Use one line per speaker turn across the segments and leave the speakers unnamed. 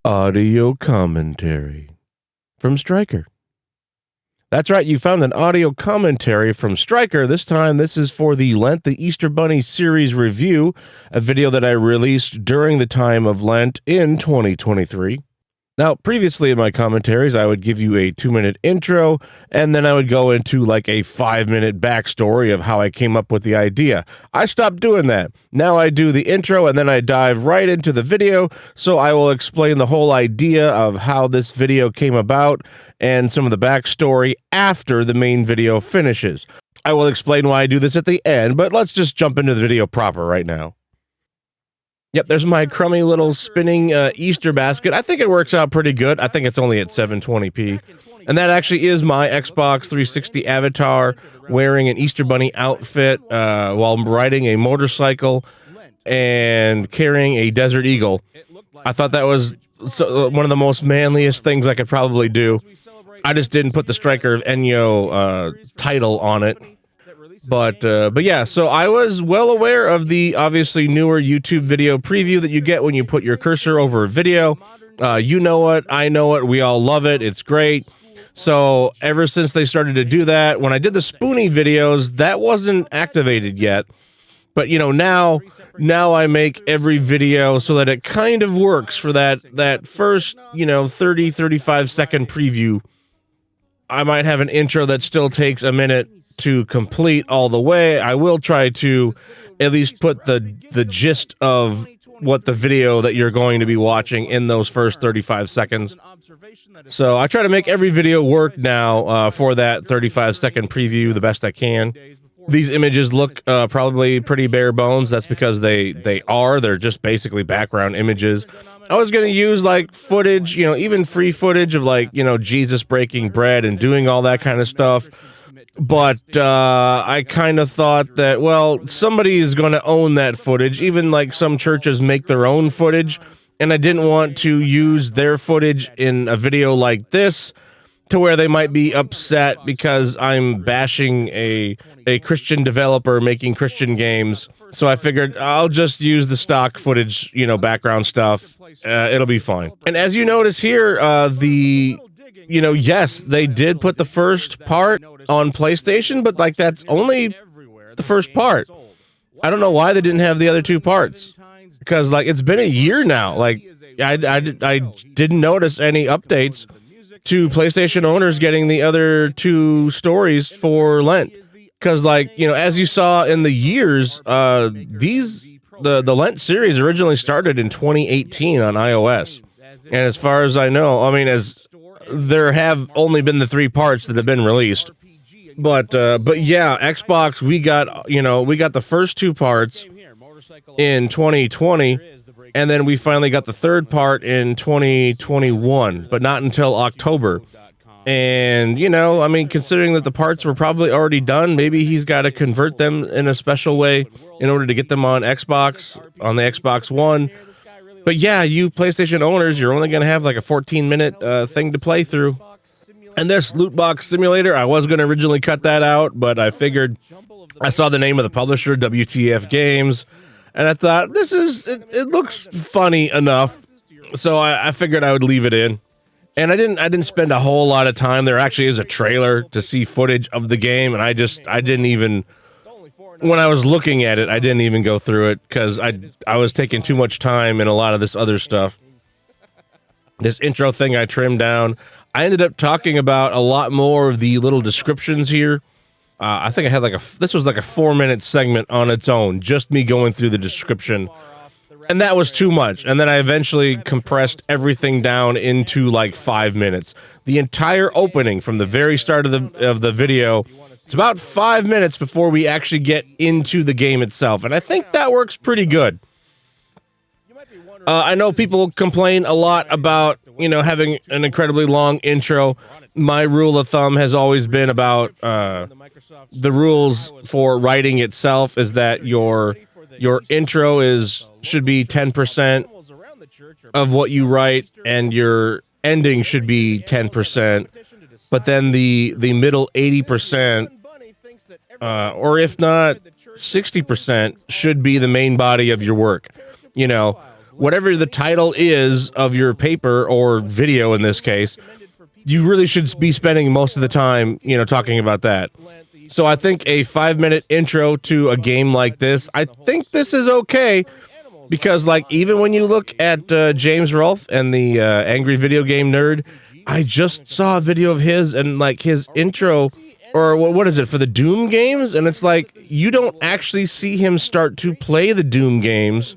Audio commentary from Stryker. That's right, you found an audio commentary from Stryker. This time, this is for the Lent The Easter Bunny series review, a video that I released during the time of Lent in 2023. Now, previously in my commentaries, I would give you a 2-minute intro, and then I would go into like a 5-minute backstory of how I came up with the idea. I stopped doing that. Now I do the intro, and then I dive right into the video, so I will explain the whole idea of how this video came about and some of the backstory after the main video finishes. I will explain why I do this at the end, but let's just jump into the video proper right now. Yep, there's my crummy little spinning Easter basket. I think it works out pretty good. I think it's only at 720p. And that actually is my Xbox 360 avatar wearing an Easter Bunny outfit while riding a motorcycle and carrying a Desert Eagle. I thought that was one of the most manliest things I could probably do. I just didn't put the Stryker Enyo title on it. But yeah, so I was well aware of the obviously newer YouTube video preview that you get when you put your cursor over a video. You know it, I know it, we all love it, it's great. So ever since they started to do that, when I did the Spoonie videos, that wasn't activated yet. But you know, now I make every video so that it kind of works for that first, 30-35 second preview. I might have an intro that still takes a minute to complete all the way. I will try to at least put the gist of what the video that you're going to be watching in those first 35 seconds. So I try to make every video work now for that 35-second preview the best I can. These images look probably pretty bare bones. That's because they're just basically background images. I was going to use like footage, even free footage of like, Jesus breaking bread and doing all that kind of stuff. But I kind of thought that, well, somebody is going to own that footage. Even like some churches make their own footage. And I didn't want to use their footage in a video like this to where they might be upset because I'm bashing a Christian developer making Christian games. So I figured I'll just use the stock footage, background stuff. It'll be fine. And as you notice here, yes, they did put the first part on PlayStation, but like that's only the first part. I don't know why they didn't have the other two parts, because like it's been a year now. Like I didn't notice any updates to PlayStation owners getting the other two stories for Lent, because like as you saw in the years, the Lent series originally started in 2018 on iOS, and as far as I know, as there have only been the 3 parts that have been released. But yeah, Xbox, we got the first 2 parts in 2020, and then we finally got the 3rd part in 2021, but not until October. And considering that the parts were probably already done, maybe he's got to convert them in a special way in order to get them on Xbox, on the Xbox One. But yeah, you PlayStation owners, you're only going to have like a 14-minute thing to play through. And this loot box simulator, I was going to originally cut that out, but I figured I saw the name of the publisher, WTF Games, and I thought it looks funny enough, so I figured I would leave it in. And I didn't spend a whole lot of time. There actually is a trailer to see footage of the game, and I didn't even, when I was looking at it, I didn't even go through it because I was taking too much time in a lot of this other stuff. This intro thing I trimmed down. I ended up talking about a lot more of the little descriptions here. I think I had this was like a 4-minute segment on its own, just me going through the description. And that was too much. And then I eventually compressed everything down into like 5 minutes. The entire opening from the very start of the video, it's about 5 minutes before we actually get into the game itself. And I think that works pretty good. I know people complain a lot about, having an incredibly long intro. My rule of thumb has always been about the rules for writing itself is that your intro should be 10% of what you write, and your ending should be 10%. But then the middle 80%, or if not 60%, should be the main body of your work. whatever the title is of your paper or video in this case, you really should be spending most of the time, talking about that. So I think a 5-minute intro to a game like this, I think this is okay, because like even when you look at James Rolfe and the Angry Video Game Nerd, I just saw a video of his and like his intro, or what is it, for the Doom games, and it's like you don't actually see him start to play the Doom games,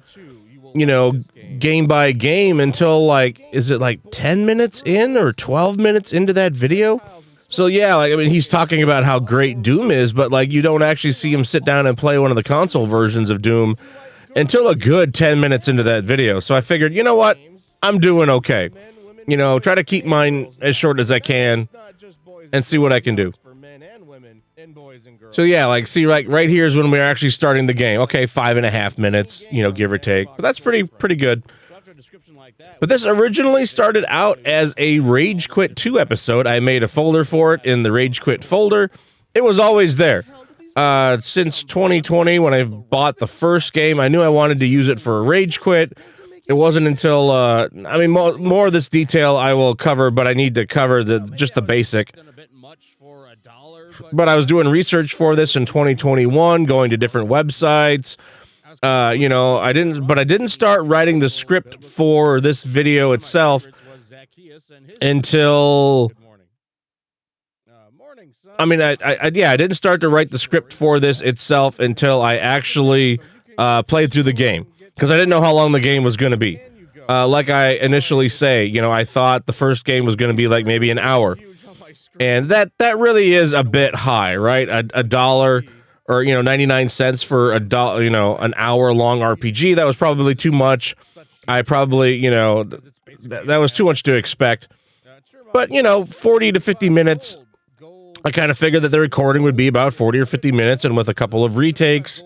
game by game until like, is it like 10 minutes in or 12 minutes into that video? So yeah, like, I mean, he's talking about how great Doom is, but like you don't actually see him sit down and play one of the console versions of Doom until a good 10 minutes into that video. So I figured, you know what? I'm doing okay. Try to keep mine as short as I can and see what I can do. So yeah, like see, right here is when we're actually starting the game. Okay, 5.5 minutes, give or take. But that's pretty good. But this originally started out as a Rage Quit 2 episode. I made a folder for it in the Rage Quit folder. It was always there. Since 2020, when I bought the first game, I knew I wanted to use it for a Rage Quit. It wasn't until, more of this detail I will cover, but I need to cover just the basic. But I was doing research for this in 2021, going to different websites. I didn't start writing the script for this video itself until, I didn't start to write the script for this itself until I actually played through the game, because I didn't know how long the game was going to be. Like I initially say, I thought the first game was going to be like maybe an hour. And that really is a bit high, right? A dollar or 99 cents for an hour long RPG. That was probably too much. I probably, that was too much to expect. But 40 to 50 minutes. I kind of figured that the recording would be about 40 or 50 minutes, and with a couple of retakes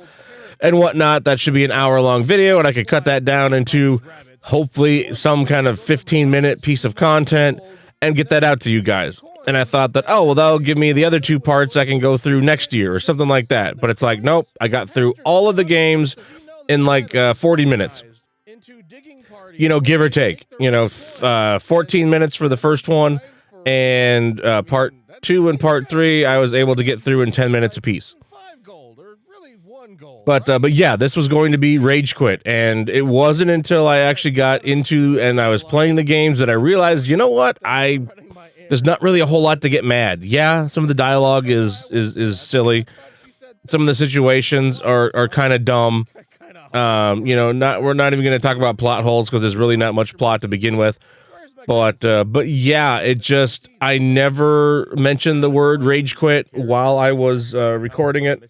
and whatnot, that should be an hour-long video, and I could cut that down into hopefully some kind of 15-minute piece of content and get that out to you guys. And I thought that, that'll give me the other 2 parts I can go through next year or something like that. But it's like, nope, I got through all of the games in like 40 minutes, give or take, 14 minutes for the first one, and part 2 and part 3, I was able to get through in 10 minutes apiece. But yeah, this was going to be Rage Quit, and it wasn't until I actually got into and I was playing the games that I realized, you know what, there's not really a whole lot to get mad. Yeah, some of the dialogue is silly. Some of the situations are kind of dumb. We're not even going to talk about plot holes because there's really not much plot to begin with. But yeah, I never mentioned the word Rage Quit while I was recording it.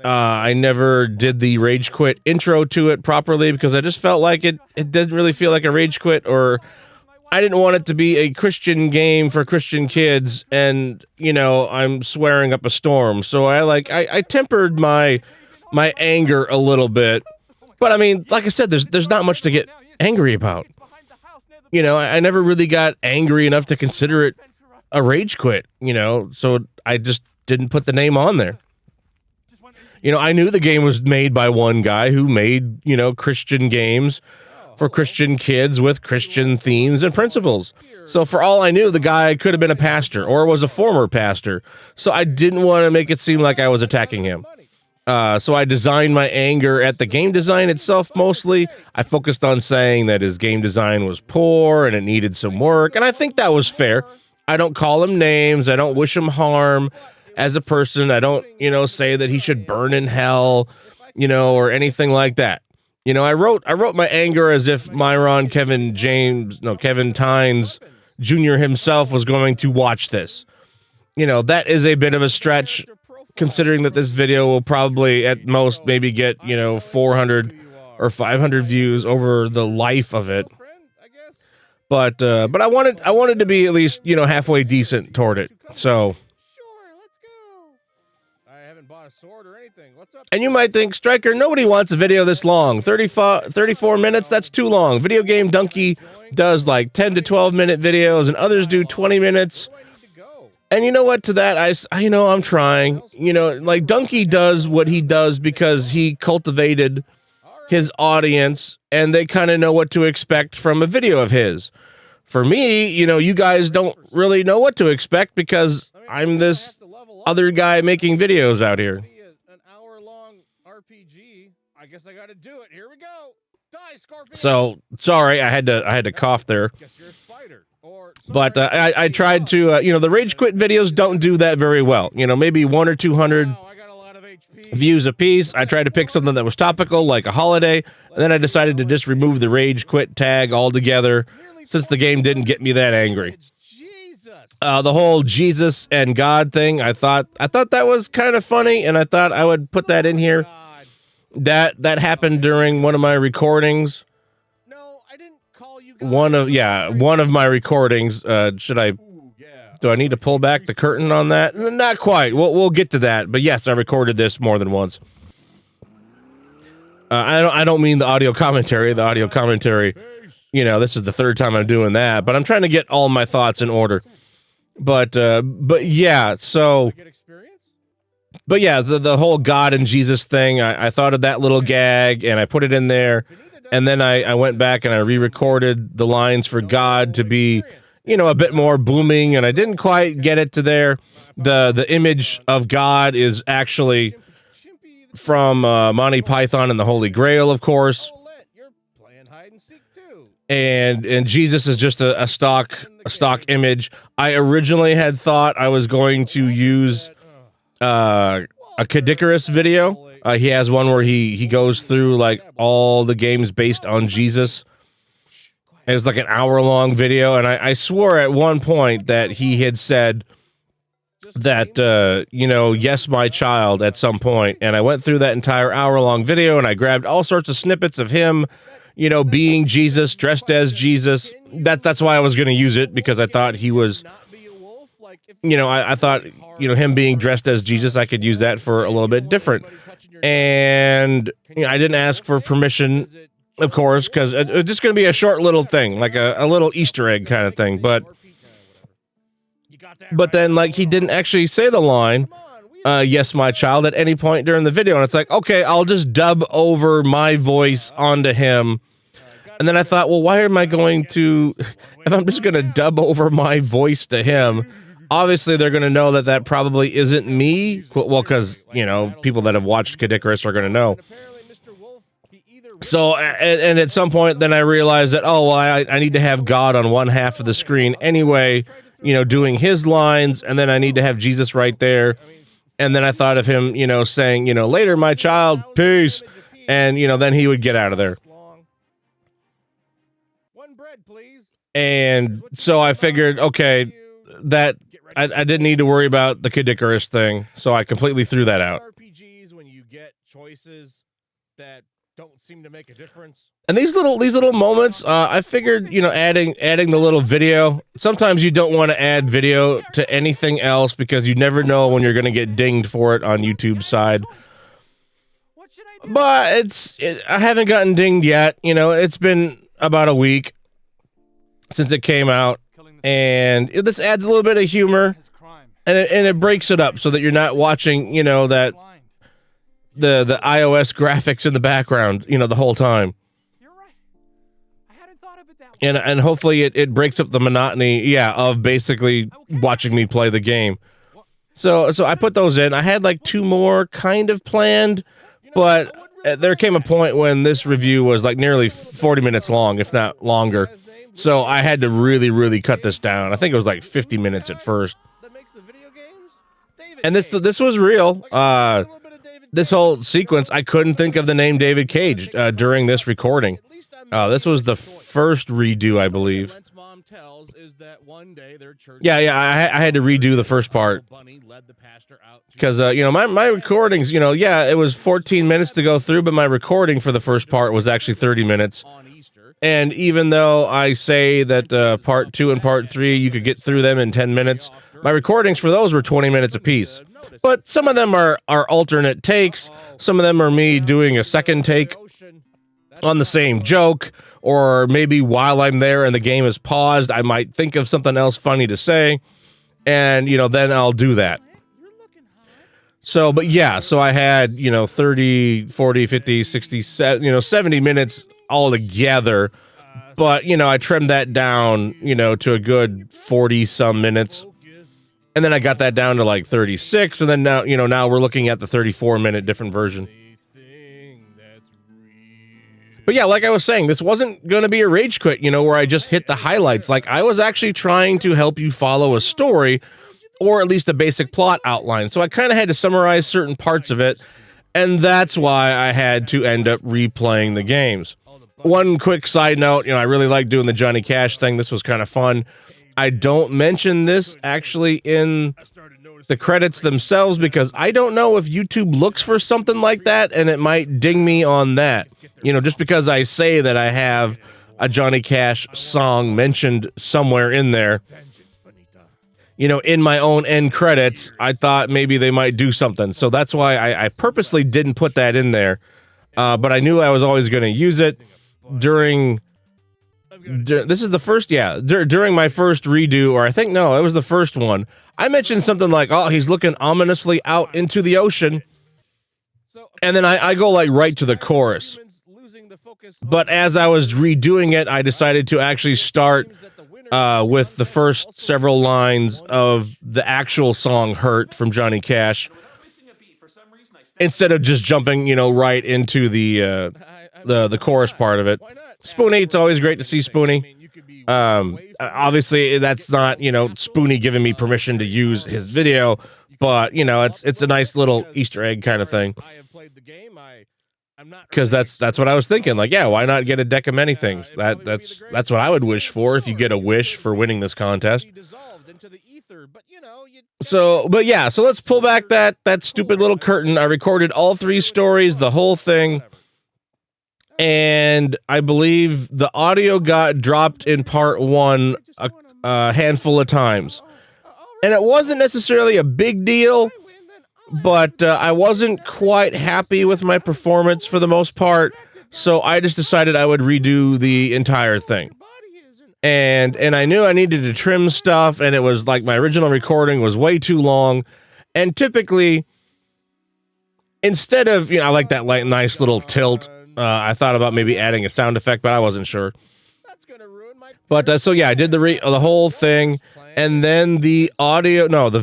I never did the Rage Quit intro to it properly because I just felt like it didn't really feel like a Rage Quit, or I didn't want it to be a Christian game for Christian kids, and I'm swearing up a storm. So I tempered my anger a little bit. But I mean, like I said, there's not much to get angry about. I never really got angry enough to consider it a Rage Quit, so I just didn't put the name on there. I knew the game was made by one guy who made, Christian games for Christian kids with Christian themes and principles. So for all I knew, the guy could have been a pastor or was a former pastor. So I didn't want to make it seem like I was attacking him. So I designed my anger at the game design itself mostly. I focused on saying that his game design was poor and it needed some work. And I think that was fair. I don't call him names. I don't wish him harm as a person. I don't, say that he should burn in hell, or anything like that. I wrote my anger as if Kevin Tynes Jr. himself was going to watch this. That is a bit of a stretch, considering that this video will probably at most maybe get, 400 or 500 views over the life of it. But I wanted to be at least, halfway decent toward it. So and you might think, Stryker, nobody wants a video this long. 34 minutes, that's too long. Video Game Donkey does like 10 to 12 minute videos, and others do 20 minutes. And you know what, to that, I'm trying. Like Donkey does what he does because he cultivated his audience, and they kind of know what to expect from a video of his. For me, you guys don't really know what to expect because I'm this other guy making videos out here.
An hour-long RPG. I guess I got to do it. Here we go. Die, Scorpion.
So sorry, I had to cough there.
Guess you're a spider.
But I tried to, the rage quit videos don't do that very well. Maybe 100 or 200 views a piece. I tried to pick something that was topical, like a holiday, and then I decided to just remove the rage quit tag altogether, since the game didn't get me that angry. The whole Jesus and God thing, I thought that was kind of funny, and I thought I would put that in here. That happened during one of my recordings.
No, I didn't call you
guys. One of my recordings. Do I need to pull back the curtain on that? Not quite. We'll get to that. But yes, I recorded this more than once. I don't mean the audio commentary. The audio commentary, this is the third time I'm doing that. But I'm trying to get all my thoughts in order. But yeah, so. But yeah, the whole God and Jesus thing, I thought of that little gag, and I put it in there. And then I went back and I re-recorded the lines for God to be, a bit more booming, and I didn't quite get it to there. The image of God is actually from Monty Python and the Holy Grail, of course. And Jesus is just a stock image. I originally had thought I was going to use a Kadikarus video. He has one where he goes through like all the games based on Jesus. It was like an hour-long video, and I swore at one point that he had said that, yes, my child, at some point, and I went through that entire hour-long video, and I grabbed all sorts of snippets of him, being Jesus, dressed as Jesus. That's why I was going to use it, because I thought he was, I thought, him being dressed as Jesus, I could use that for a little bit different. And I didn't ask for permission, of course, because it's just going to be a short little thing, like a little Easter egg kind of thing. But then, like, he didn't actually say the line, yes, my child, at any point during the video. And it's like, okay, I'll just dub over my voice onto him. And then I thought, well, why am I going to, if I'm just going to dub over my voice to him, obviously they're going to know that probably isn't me. Well, because, people that have watched Kadikarus are going to know. So, and at some point, then I realized that, I need to have God on one half of the screen anyway, doing his lines, and then I need to have Jesus right there. And then I thought of him, saying, later, my child, peace. And, then he would get out of there. And so I figured, okay, that I didn't need to worry about the Kadikarus thing. So I completely threw that out.
RPGs, when you get choices that don't seem to make a difference.
And these little moments, I figured, adding the little video. Sometimes you don't want to add video to anything else because you never know when you're going to get dinged for it on YouTube's side. But I haven't gotten dinged yet. It's been about a week since it came out, and this adds a little bit of humor, and it breaks it up so that you're not watching, that the iOS graphics in the background, the whole time.
You're right. I hadn't thought of it that
way. And hopefully it breaks up the monotony, of basically watching me play the game. So I put those in. I had like 2 more kind of planned, but there came a point when this review was like nearly 40 minutes long, if not longer. So I had to really, really cut this down. I think it was like 50 minutes at first. And this was real. This whole sequence, I couldn't think of the name David Cage during this recording. This was the first redo, I believe. Yeah, I had to redo the first part. Because, my recordings, it was 14 minutes to go through, but my recording for the first part was actually 30 minutes. And even though I say that part 2 and part 3, you could get through them in 10 minutes, my recordings for those were 20 minutes apiece. But some of them are alternate takes. Some of them are me doing a second take on the same joke. Or maybe while I'm there and the game is paused, I might think of something else funny to say. And, then I'll do that. So, but yeah, so I had, 30, 40, 50, 60, 70 minutes all together. But, I trimmed that down, to a good 40 some minutes. And then I got that down to like 36. And then now we're looking at the 34-minute different version. But yeah, like I was saying, this wasn't going to be a rage quit, where I just hit the highlights. Like, I was actually trying to help you follow a story, or at least a basic plot outline. So I kind of had to summarize certain parts of it, and that's why I had to end up replaying the games. One quick side note, I really like doing the Johnny Cash thing. This was kind of fun. I don't mention this actually in the credits themselves because I don't know if YouTube looks for something like that, and it might ding me on that. Just because I say that I have a Johnny Cash song mentioned somewhere in there, in my own end credits, I thought maybe they might do something. So that's why I purposely didn't put that in there. But I knew I was always going to use it during this is the first, during my first redo, or I think, no, it was the first one. I mentioned something like, oh, he's looking ominously out into the ocean. And then I go like right to the chorus. But as I was redoing it, I decided to actually start with the first several lines of the actual song Hurt from Johnny Cash, instead of just jumping, right into the chorus part of it. Spoonie, it's always great to see Spoonie. Obviously that's not, Spoonie giving me permission to use his video, but it's a nice little Easter egg kind of thing. Because that's what I was thinking. Like, yeah, why not get a deck of many things? That's what I would wish for if you get a wish for winning this contest. So let's pull back that stupid little curtain. I recorded all 3 stories, the whole thing, and I believe the audio got dropped in part 1 a handful of times. And it wasn't necessarily a big deal, but I wasn't quite happy with my performance for the most part, so I just decided I would redo the entire thing. And I knew I needed to trim stuff, and it was like my original recording was way too long, and typically, instead of, I like that nice little tilt, I thought about maybe adding a sound effect, but I wasn't sure. But I did the whole thing. And then the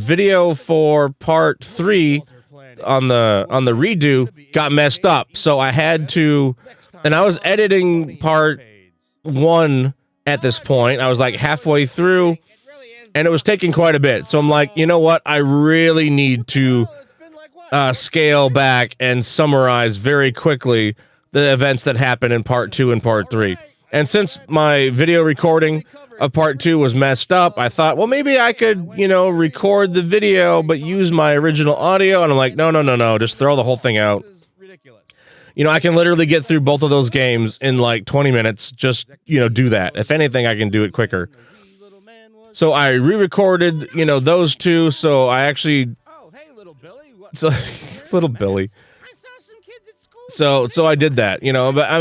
video for part 3 on the redo got messed up. So I had to, and I was editing part 1 at this point. I was like halfway through, and it was taking quite a bit. So I'm like, you know what? I really need to scale back and summarize very quickly the events that happened in part 2 and part 3. And since my video recording of part 2 was messed up, I thought, well, maybe I could, record the video, but use my original audio. And I'm like, no, just throw the whole thing out. I can literally get through both of those games in like 20 minutes. Just, do that. If anything, I can do it quicker. So I re-recorded, those 2. So I actually, little Billy. So I did that, but I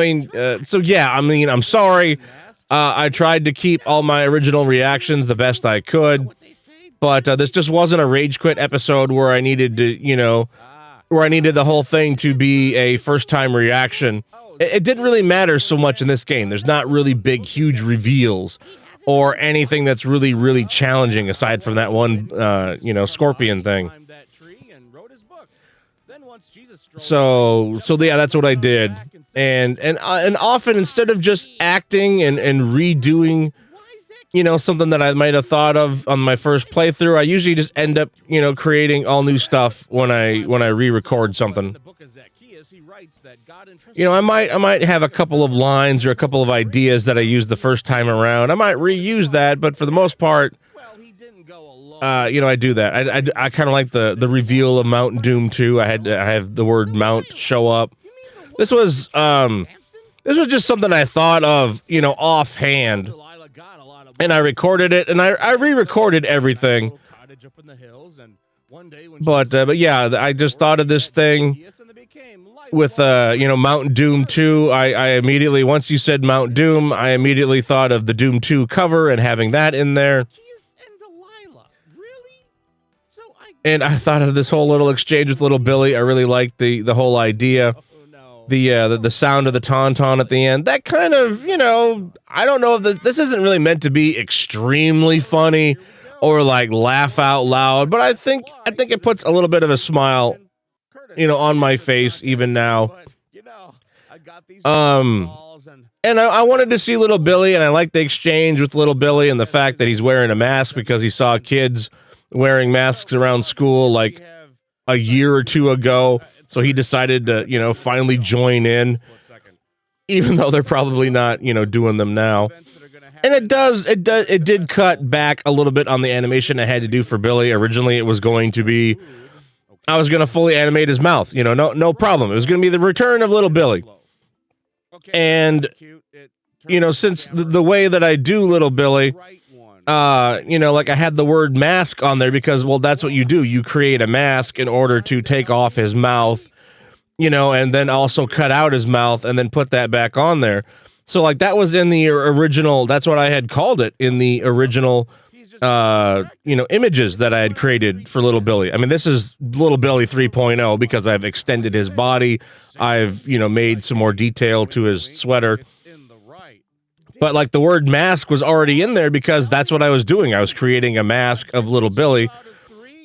mean, I'm sorry. I tried to keep all my original reactions the best I could, but this just wasn't a rage quit episode where I needed to, where I needed the whole thing to be a first time reaction. It didn't really matter so much in this game. There's not really big, huge reveals or anything that's really, really challenging aside from that one, scorpion thing. So that's what I did. And often, instead of just acting and redoing, something that I might have thought of on my first playthrough, I usually just end up, creating all new stuff when I re-record something. I might have a couple of lines or a couple of ideas that I used the first time around. I might reuse that, but for the most part, I do that. I kind of like the reveal of Mount Doom 2. I have the word Mount show up. This was just something I thought of, offhand, and I recorded it, and I re-recorded everything. But yeah, I just thought of this thing with Mount Doom 2. I immediately, once you said Mount Doom, I immediately thought of the Doom 2 cover and having that in there. And I thought of this whole little exchange with little Billy. I really liked the whole idea. The sound of the tauntaun at the end. That kind of, I don't know if this isn't really meant to be extremely funny or like laugh out loud, but I think it puts a little bit of a smile, on my face even now. And I wanted to see little Billy, and I liked the exchange with little Billy and the fact that he's wearing a mask because he saw kids wearing masks around school like a year or two ago. So he decided to, finally join in, even though they're probably not, doing them now. And it did cut back a little bit on the animation I had to do for Billy. Originally, it was going to be, I was going to fully animate his mouth, no problem. It was going to be the return of little Billy. And, since the way that I do little Billy, like I had the word mask on there because, well, that's what you do. You create a mask in order to take off his mouth, and then also cut out his mouth and then put that back on there. So like that was in the original, that's what I had called it in the original, images that I had created for little Billy. I mean, this is little Billy 3.0 because I've extended his body. I've, made some more detail to his sweater. But like the word mask was already in there because that's what I was doing. I was creating a mask of little Billy,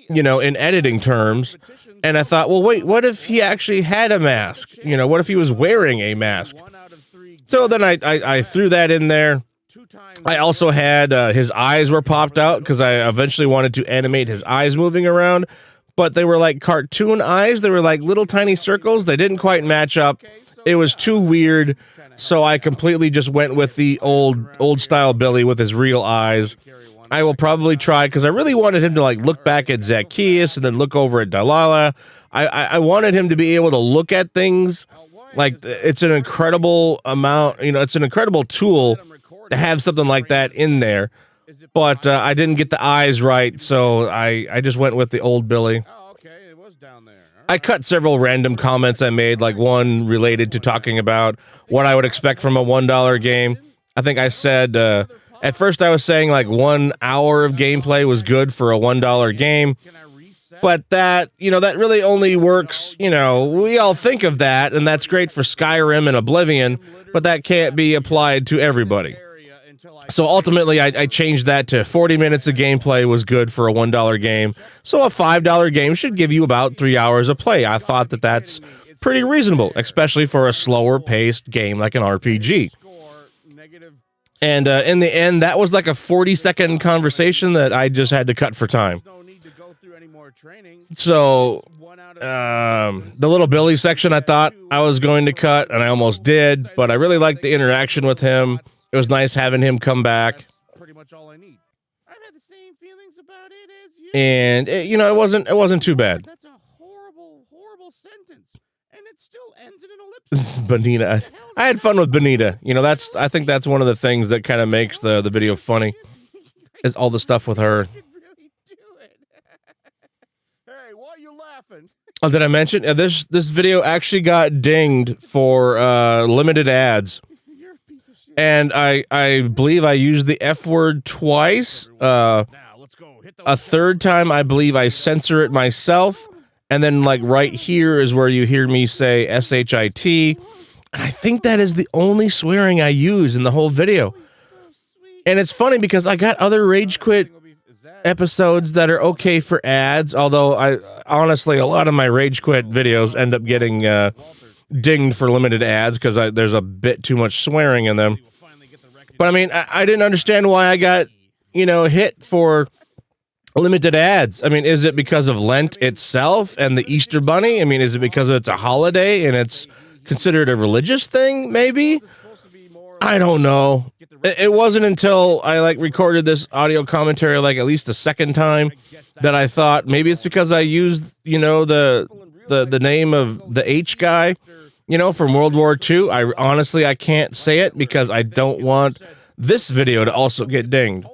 in editing terms. And I thought, well, wait, what if he actually had a mask? What if he was wearing a mask? So then I threw that in there. I also had his eyes were popped out because I eventually wanted to animate his eyes moving around. But they were like cartoon eyes. They were like little tiny circles. They didn't quite match up. It was too weird. So I completely just went with the old style Billy with his real eyes. I will probably try because I really wanted him to like look back at Zacchaeus and then look over at Delilah. I wanted him to be able to look at things. Like it's an incredible amount, it's an incredible tool to have something like that in there. But I didn't get the eyes right, so I just went with the old Billy. I cut several random comments I made, like one related to talking about what I would expect from a $1 game. I think I said, at first I was saying like 1 hour of gameplay was good for a $1 game. But that, that really only works, we all think of that, and that's great for Skyrim and Oblivion, but that can't be applied to everybody. So ultimately, I changed that to 40 minutes of gameplay was good for a $1 game. So a $5 game should give you about 3 hours of play. I thought that that's pretty reasonable, especially for a slower paced game like an RPG. And in the end, that was like a 40-second conversation that I just had to cut for time. So the little Billy section I thought I was going to cut, and I almost did, but I really liked the interaction with him. It was nice having him come back.
That's pretty much all I need. I've had the same feelings about it as you.
And it wasn't too bad.
That's a horrible sentence, and it still ends in an ellipsis.
Bonita, I had fun with Bonita. I think that's one of the things that kind of makes the video funny, is all the stuff with her.
Hey, why are you laughing?
Oh, did I mention this video actually got dinged for limited ads? And I believe I used the F word twice. A third time, I believe I censor it myself. And then like right here is where you hear me say SHIT. And I think that is the only swearing I use in the whole video. And it's funny because I got other Rage Quit episodes that are okay for ads. Although honestly, a lot of my Rage Quit videos end up getting dinged for limited ads because there's a bit too much swearing in them. But I mean, I didn't understand why I got, hit for limited ads. I mean, is it because of Lent itself and the Easter Bunny? I mean, is it because it's a holiday and it's considered a religious thing? Maybe. I don't know. It wasn't until I recorded this audio commentary at least a second time that I thought maybe it's because I used, the name of the H guy, from World War II. I can't say it because I don't want this video to also get dinged.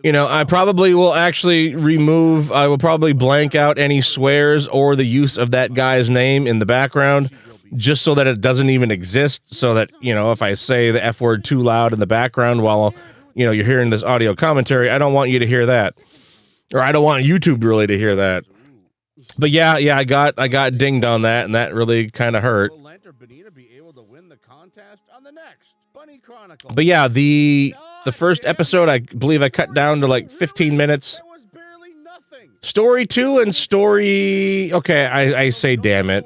I probably will actually I will probably blank out any swears or the use of that guy's name in the background just so that it doesn't even exist. So that, if I say the F word too loud in the background while, you're hearing this audio commentary, I don't want you to hear that. or I don't want YouTube really to hear that. But yeah, I got dinged on that, and that really kind of hurt.
Will Lent or Benita be able to win the contest on the next Bunny Chronicle?
But yeah, the first episode, I believe I cut down to like 15 minutes.
That was barely nothing.
Story 2 and story... Okay, I say damn it.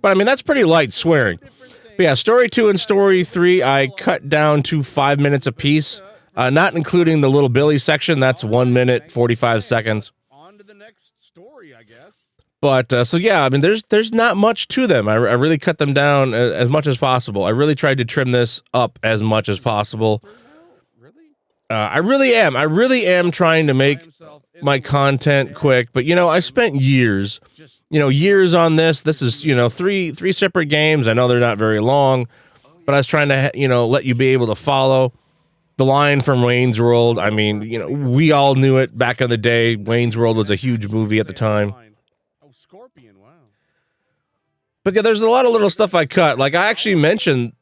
But I mean, that's pretty light swearing. But yeah, story 2 and story 3, I cut down to 5 minutes apiece. Not including the Little Billy section. That's 1 minute, 45 seconds.
On to the next story, I guess.
But, so yeah, I mean, there's not much to them. I really cut them down as much as possible. I really tried to trim this up as much as possible.
Really?
I really am trying to make my content quick. But, you know, I spent years on this. This is, three separate games. I know they're not very long, but I was trying to, let you be able to follow the line from Wayne's World. I mean, we all knew it back in the day. Wayne's World was a huge movie at the time.
Oh, Scorpion, wow.
But yeah, there's a lot of little stuff I cut. Like I actually mentioned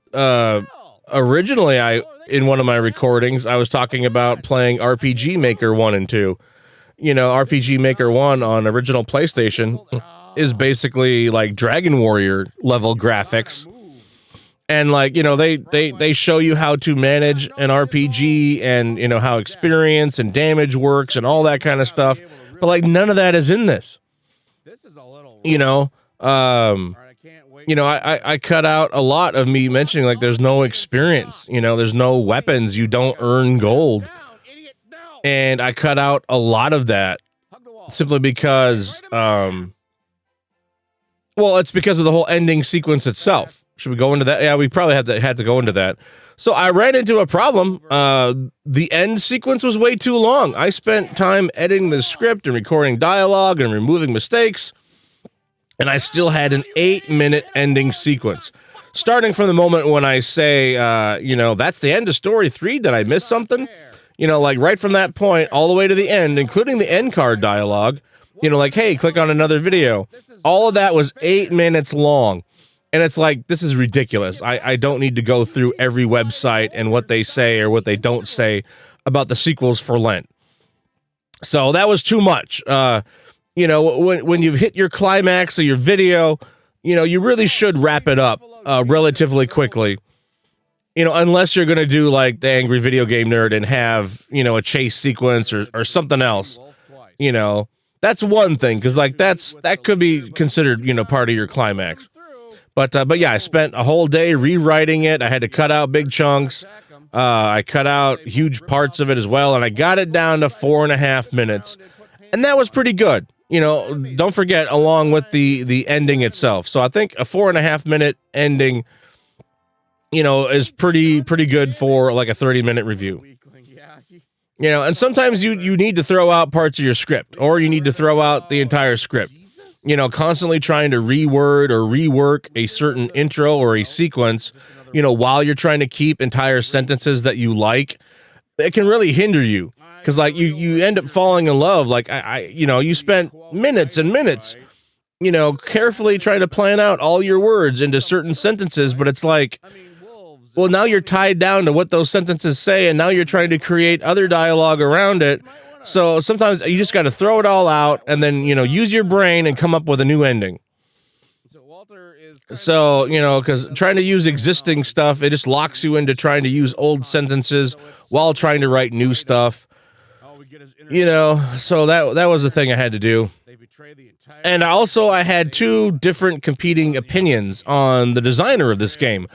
originally in one of my recordings, I was talking about playing RPG Maker 1 and 2. RPG Maker 1 on original PlayStation is basically like Dragon Warrior level graphics. And like, they show you how to manage an RPG and, how experience and damage works and all that kind of stuff. But like none of that is in this.
This is a little
I cut out a lot of me mentioning like there's no experience, there's no weapons, you don't earn gold. And I cut out a lot of that simply because it's because of the whole ending sequence itself. Should we go into that? Yeah, we probably had to go into that. So I ran into a problem. The end sequence was way too long. I spent time editing the script and recording dialogue and removing mistakes, and I still had an 8-minute ending sequence. Starting from the moment when I say, that's the end of story 3. Did I miss something? Like right from that point all the way to the end, including the end card dialogue, like, hey, click on another video. All of that was 8 minutes long. And it's like, this is ridiculous. I don't need to go through every website and what they say or what they don't say about the sequels for Lent. So that was too much. When you've hit your climax of your video, you really should wrap it up relatively quickly. Unless you're going to do like the Angry Video Game Nerd and have, a chase sequence or something else. That's one thing, because like that could be considered, part of your climax. But yeah, I spent a whole day rewriting it. I had to cut out big chunks. I cut out huge parts of it as well, and I got it down to 4.5 minutes, and that was pretty good. Don't forget, along with the ending itself. So I think a 4.5 minute ending, is pretty good for like a 30-minute review. And sometimes you need to throw out parts of your script, or you need to throw out the entire script. Constantly trying to reword or rework a certain intro or a sequence, while you're trying to keep entire sentences that you like, it can really hinder you. Because like you end up falling in love. Like you spent minutes and minutes, carefully trying to plan out all your words into certain sentences, but it's like, well, now you're tied down to what those sentences say, and now you're trying to create other dialogue around it. So sometimes you just got to throw it all out and then, use your brain and come up with a new ending. So, because trying to use existing stuff, it just locks you into trying to use old sentences while trying to write new stuff. So that was the thing I had to do. And also I had 2 different competing opinions on the designer of this game.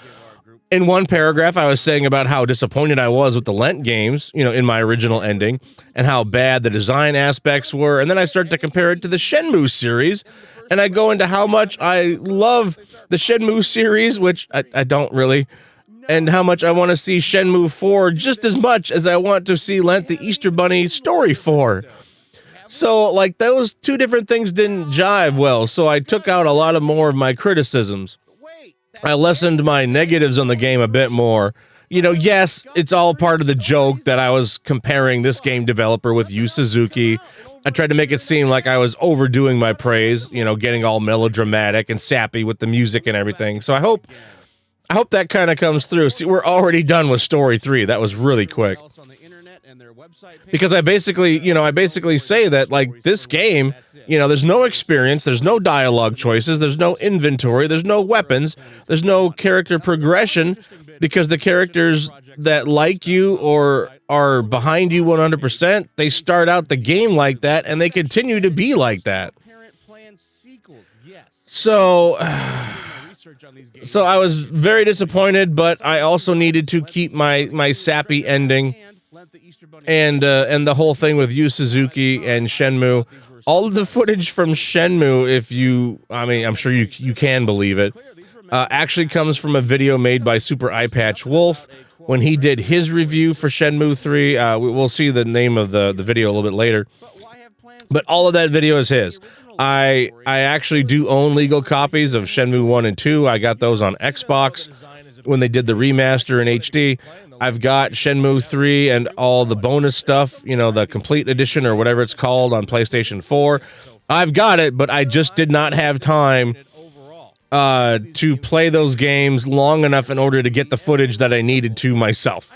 In one paragraph, I was saying about how disappointed I was with the Lent games, in my original ending, and how bad the design aspects were. And then I start to compare it to the Shenmue series, and I go into how much I love the Shenmue series, which I don't really, and how much I want to see Shenmue 4 just as much as I want to see Lent the Easter Bunny Story 4. So, like, those 2 different things didn't jive well, so I took out a lot of more of my criticisms. I lessened my negatives on the game a bit more. Yes, it's all part of the joke that I was comparing this game developer with Yu Suzuki. I tried to make it seem like I was overdoing my praise, getting all melodramatic and sappy with the music and everything. So I hope that kind of comes through. See, we're already done with story 3. That was really quick. because I basically say that, like, this game, there's no experience, there's no dialogue choices, there's no inventory, there's no weapons, there's no character progression, because the characters that like you or are behind you 100%, they start out the game like that, and they continue to be like that. So I was very disappointed, but I also needed to keep my sappy ending, and the whole thing with Yu Suzuki and Shenmue. All of the footage from Shenmue, I'm sure you can believe it, actually comes from a video made by Super Eyepatch Wolf when he did his review for Shenmue 3. We'll see the name of the video a little bit later, but all of that video is his. I actually do own legal copies of Shenmue 1 and 2. I got those on Xbox when they did the remaster in HD. I've got Shenmue 3 and all the bonus stuff, the complete edition or whatever it's called, on PlayStation 4. I've got it, but I just did not have time to play those games long enough in order to get the footage that I needed to myself.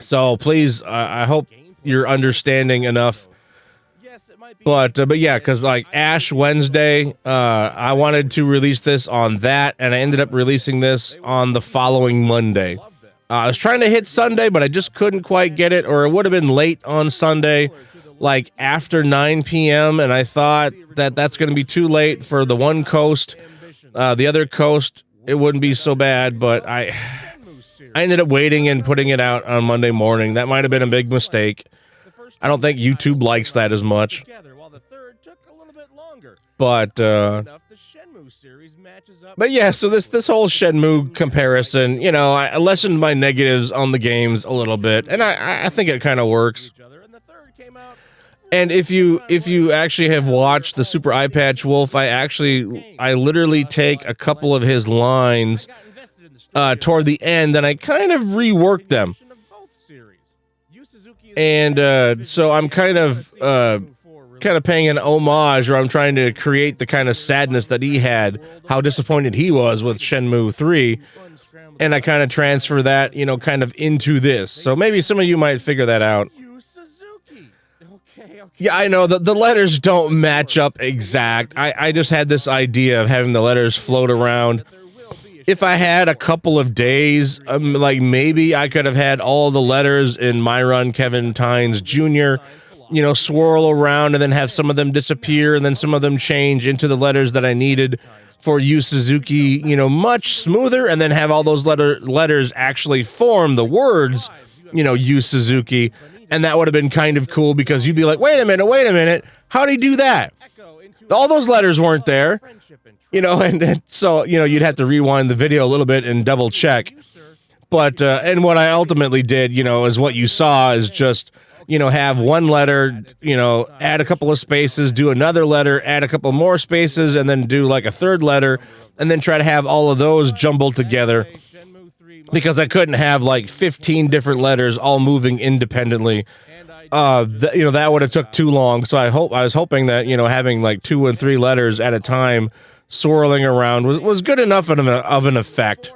So please, I hope you're understanding enough. But yeah, because like Ash Wednesday, I wanted to release this on that, and I ended up releasing this on the following Monday. I was trying to hit Sunday, but I just couldn't quite get it, or it would have been late on Sunday, like after 9 p.m., and I thought that that's going to be too late for the one coast. The other coast, it wouldn't be so bad, but I ended up waiting and putting it out on Monday morning. That might have been a big mistake. I don't think YouTube likes that as much. But yeah, so this whole Shenmue comparison, I lessened my negatives on the games a little bit, and I think it kind of works. And if you actually have watched the Super Eyepatch Wolf, I literally take a couple of his lines toward the end, and I kind of rework them. And so I'm kind of paying an homage, or I'm trying to create the kind of sadness that he had, how disappointed he was with Shenmue 3, and I kind of transfer that, kind of into this. So maybe some of you might figure that out. Yeah, I know the letters don't match up exact. I just had this idea of having the letters float around. If I had a couple of days, like maybe I could have had all the letters in my run, Kevin Tynes Jr., swirl around and then have some of them disappear and then some of them change into the letters that I needed for Yu Suzuki, much smoother, and then have all those letters actually form the words, Yu Suzuki. And that would have been kind of cool, because you'd be like, wait a minute, how'd he do that? All those letters weren't there, and so, you'd have to rewind the video a little bit and double check. But, and what I ultimately did, is what you saw is just, have one letter, add a couple of spaces, do another letter, add a couple more spaces, and then do like a third letter, and then try to have all of those jumbled together, because I couldn't have like 15 different letters all moving independently. That would have took too long. So I was hoping that, having like 2 and 3 letters at a time swirling around was good enough of an effect.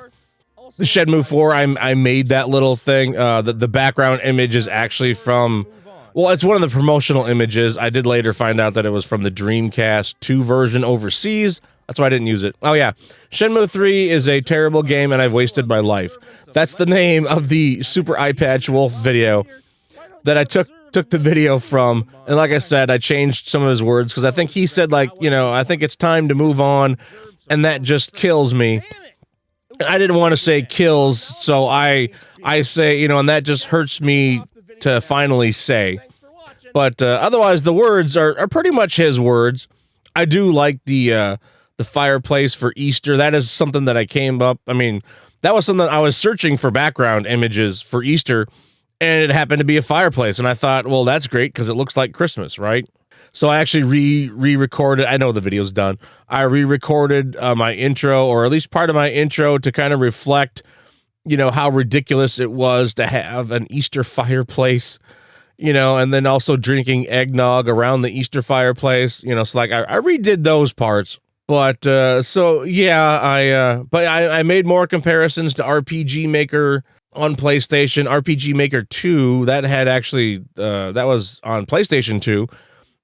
The Shenmue 4, I made that little thing. The background image is actually from, well, it's one of the promotional images. I did later find out that it was from the Dreamcast 2 version overseas. That's why I didn't use it. Oh yeah, Shenmue 3 is a terrible game, and I've wasted my life. That's the name of the Super Eyepatch Wolf video that I took the video from. And like I said, I changed some of his words, because I think he said, like, I think it's time to move on, and that just kills me. I didn't want to say kills, so I say, and that just hurts me to finally say. But otherwise, the words are pretty much his words. I do like the fireplace for Easter. That is something that I came up. That was something I was searching for background images for Easter, and it happened to be a fireplace. And I thought, well, that's great, because it looks like Christmas, right? So I actually re-recorded. I know the video's done. I re-recorded my intro, or at least part of my intro, to kind of reflect, how ridiculous it was to have an Easter fireplace, and then also drinking eggnog around the Easter fireplace, so like I redid those parts. But so yeah, I made more comparisons to RPG Maker on PlayStation. RPG Maker 2, that had actually that was on PlayStation 2,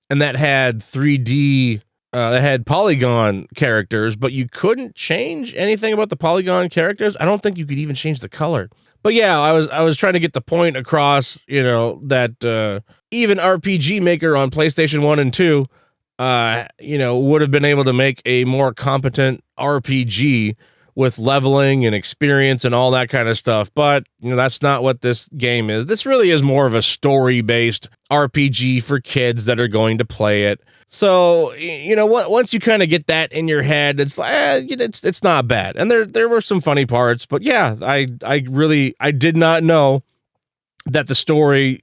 and that had 3D, that had polygon characters, but you couldn't change anything about the polygon characters. I don't think you could even change the color. But yeah, I was trying to get the point across, that even RPG Maker on PlayStation 1 and 2, would have been able to make a more competent RPG with leveling and experience and all that kind of stuff. But, that's not what this game is. This really is more of a story-based RPG for kids that are going to play it. So, once you kind of get that in your head, it's like, it's not bad. And there were some funny parts, but yeah, I did not know that the story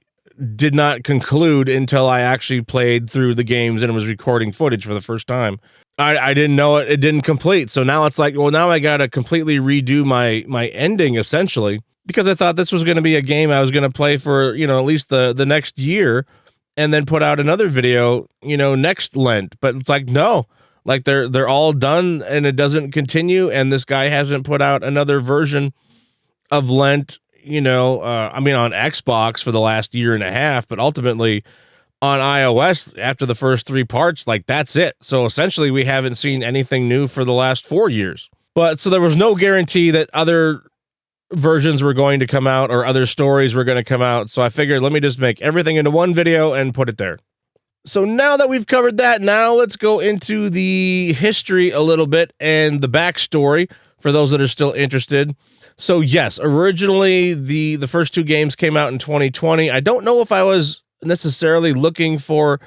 did not conclude until I actually played through the games and was recording footage for the first time. I didn't know it didn't complete. So now it's like, well, now I got to completely redo my ending essentially, because I thought this was going to be a game I was going to play for, at least the next year, and then put out another video, next Lent. But it's like, no, like they're all done and it doesn't continue. And this guy hasn't put out another version of Lent, on Xbox for the last year and a half, but ultimately on iOS after the first 3 parts, like that's it. So essentially we haven't seen anything new for the last 4 years. But so there was no guarantee that other versions were going to come out or other stories were going to come out. So I figured, let me just make everything into one video and put it there. So now that we've covered that, now let's go into the history a little bit and the backstory for those that are still interested. So yes, originally the first 2 games came out in 2020. I don't know if I was necessarily looking for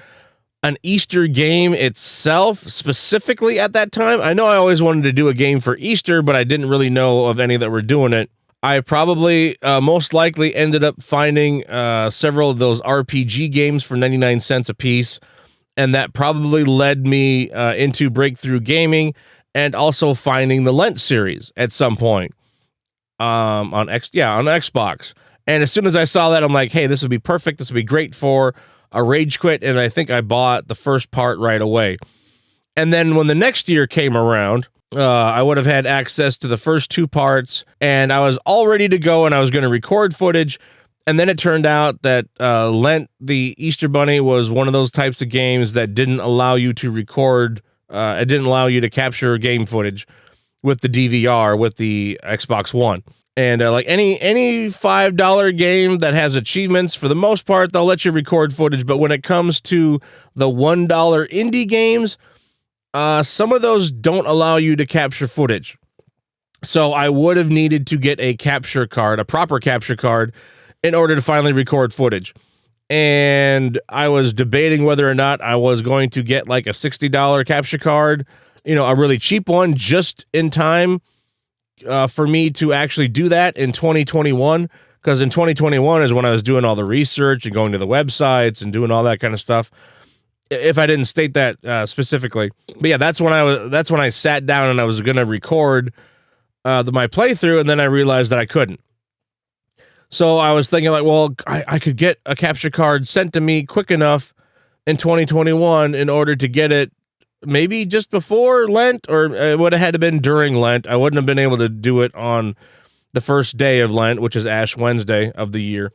an Easter game itself specifically at that time. I know I always wanted to do a game for Easter, but I didn't really know of any that were doing it. I probably most likely ended up finding several of those RPG games for 99 cents a piece, and that probably led me into Breakthrough Gaming and also finding the Lent series at some point on Xbox. And as soon as I saw that, I'm like, hey, this would be perfect. This would be great for a rage quit. And I think I bought the first part right away. And then when the next year came around, I would have had access to the first 2 parts, and I was all ready to go, and I was going to record footage. And then it turned out that Lent the Easter Bunny was one of those types of games that didn't allow you to record. It didn't allow you to capture game footage with the DVR with the Xbox One. And like any $5 game that has achievements, for the most part, they'll let you record footage. But when it comes to the $1 indie games, some of those don't allow you to capture footage. So I would have needed to get a capture card, a proper capture card, in order to finally record footage. And I was debating whether or not I was going to get like a $60 capture card, a really cheap one, just in time for me to actually do that in 2021, because in 2021 is when I was doing all the research and going to the websites and doing all that kind of stuff. If I didn't state that specifically, but yeah, that's when I sat down and I was going to record my playthrough, and then I realized that I couldn't. So I was thinking like, well, I could get a capture card sent to me quick enough in 2021 in order to get it maybe just before Lent, or it would have had to been during Lent. I wouldn't have been able to do it on the first day of Lent, which is Ash Wednesday of the year.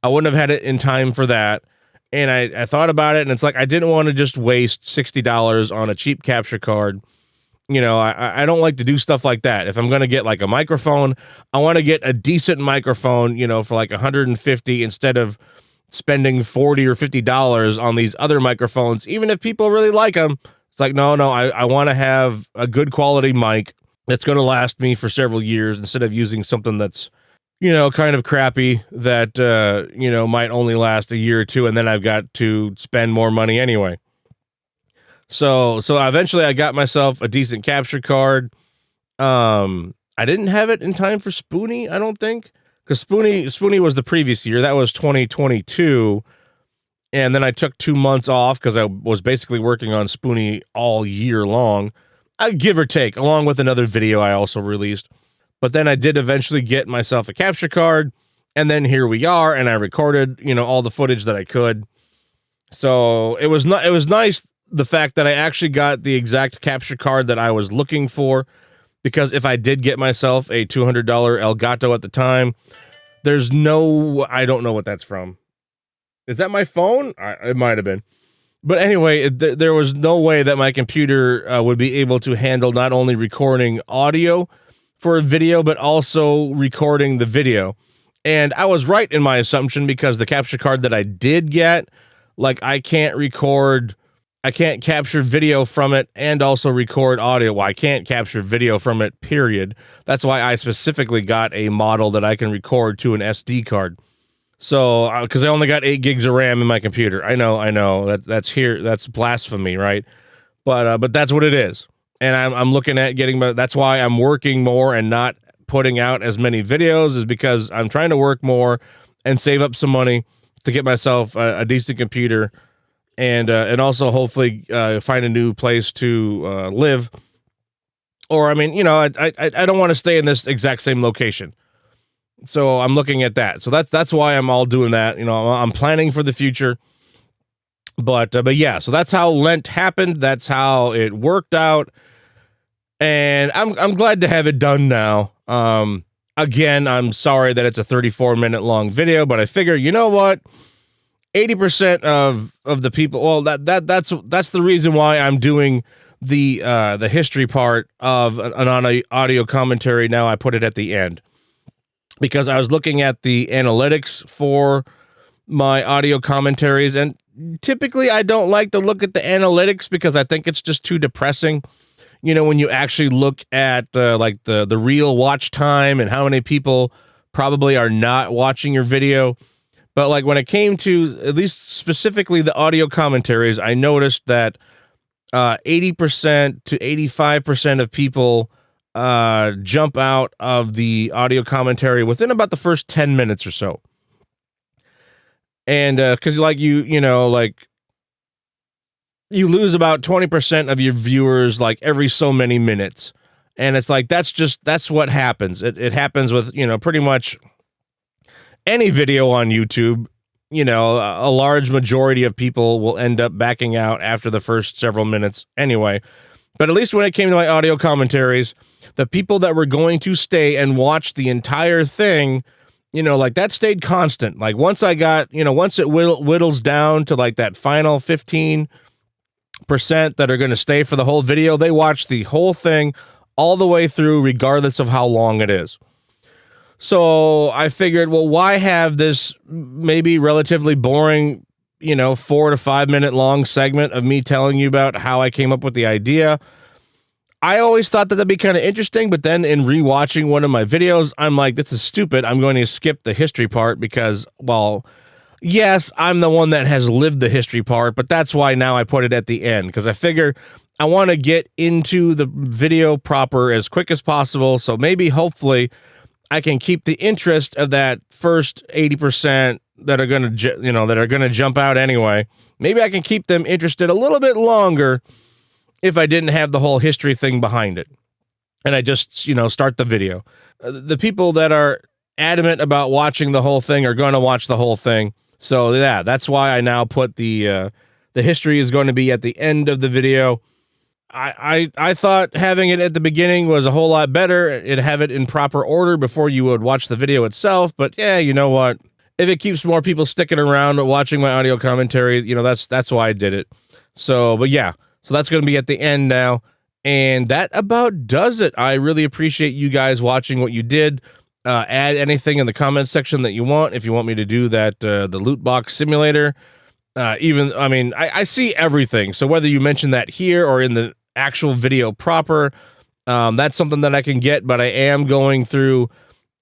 I wouldn't have had it in time for that. And I thought about it, and it's like, I didn't want to just waste $60 on a cheap capture card. I don't like to do stuff like that. If I'm going to get like a microphone, I want to get a decent microphone, for like $150 instead of spending $40 or $50 on these other microphones, even if people really like them. It's like, no, I want to have a good quality mic that's going to last me for several years instead of using something that's, kind of crappy that, might only last a year or two, and then I've got to spend more money anyway. So eventually I got myself a decent capture card. I didn't have it in time for Spoony, I don't think, because Spoony was the previous year. That was 2022. And then I took 2 months off because I was basically working on Spoony all year long, give or take, along with another video I also released. But then I did eventually get myself a capture card, and then here we are, and I recorded, all the footage that I could. So it was nice the fact that I actually got the exact capture card that I was looking for, because if I did get myself a $200 Elgato at the time, I don't know what that's from. Is that my phone? It might have been. But anyway, there was no way that my computer would be able to handle not only recording audio for a video, but also recording the video. And I was right in my assumption, because the capture card that I did get, like, I can't capture video from it and also record audio. Well, I can't capture video from it, period. That's why I specifically got a model that I can record to an SD card. So, because I only got 8 gigs of RAM in my computer. I know that's blasphemy, right? But that's what it is. And I'm looking at getting that's why I'm working more and not putting out as many videos, is because I'm trying to work more and save up some money to get myself a decent computer, and also hopefully find a new place to live. Or, I mean, I don't want to stay in this exact same location. So I'm looking at that. So that's why I'm all doing that. I'm planning for the future. But yeah, so that's how Lent happened. That's how it worked out. And I'm glad to have it done now. Again, I'm sorry that it's a 34-minute long video, but I figure, you know what? 80% of the people, well, that's the reason why I'm doing the history part of an audio commentary. Now I put it at the end, because I was looking at the analytics for my audio commentaries, and typically I don't like to look at the analytics because I think it's just too depressing. When you actually look at the real watch time and how many people probably are not watching your video. But like, when it came to at least specifically the audio commentaries, I noticed that 80% to 85% of people jump out of the audio commentary within about the first 10 minutes or so. And because you lose about 20% of your viewers like every so many minutes. And it's like, that's what happens. It happens with, pretty much any video on YouTube. A large majority of people will end up backing out after the first several minutes anyway. But at least when it came to my audio commentaries, the people that were going to stay and watch the entire thing, that stayed constant. Like, once I got, once it whittles down to like that final 15% that are going to stay for the whole video, they watch the whole thing all the way through, regardless of how long it is. So I figured, well, why have this maybe relatively boring, 4 to 5 minute long segment of me telling you about how I came up with the idea? I always thought that'd be kind of interesting, but then in rewatching one of my videos, I'm like, this is stupid. I'm going to skip the history part because, well, yes, I'm the one that has lived the history part, but that's why now I put it at the end, because I figure I want to get into the video proper as quick as possible. So maybe, hopefully, I can keep the interest of that first 80% that are going to jump out anyway. Maybe I can keep them interested a little bit longer if I didn't have the whole history thing behind it, and I just, start the video. The people that are adamant about watching the whole thing are going to watch the whole thing. So yeah, that's why I now put the history is going to be at the end of the video. I thought having it at the beginning was a whole lot better. It'd have it in proper order before you would watch the video itself. But yeah, you know what? If it keeps more people sticking around watching my audio commentary, that's why I did it. So, but yeah. So that's going to be at the end now. And that about does it. I really appreciate you guys watching what you did. Add anything in the comment section that you want. If you want me to do that, the loot box simulator, I see everything. So whether you mention that here or in the actual video proper, that's something that I can get, but I am going through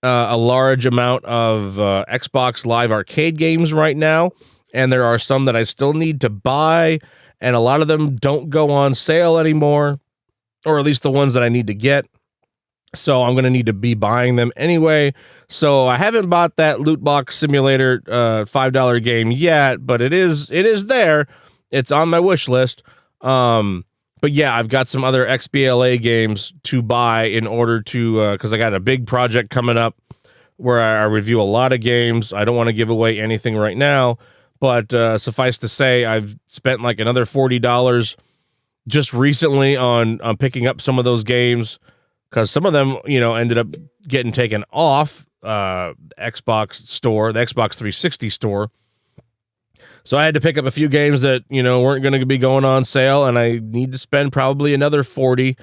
a large amount of Xbox Live Arcade games right now. And there are some that I still need to buy. And a lot of them don't go on sale anymore, or at least the ones that I need to get. So I'm going to need to be buying them anyway. So I haven't bought that Loot Box Simulator $5 game yet, but it is there. It's on my wish list. But yeah, I've got some other XBLA games to buy in order to, because I got a big project coming up where I review a lot of games. I don't want to give away anything right now, But suffice to say, I've spent like another $40 just recently on picking up some of those games, because some of them, ended up getting taken off Xbox store, the Xbox 360 store. So I had to pick up a few games that, weren't going to be going on sale, and I need to spend probably another 40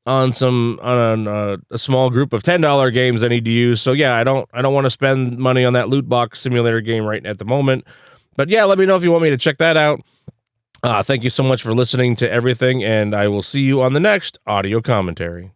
on a small group of $10 games I need to use. So yeah, I don't want to spend money on that loot box simulator game right at the moment. But yeah, let me know if you want me to check that out. Thank you so much for listening to everything, and I will see you on the next audio commentary.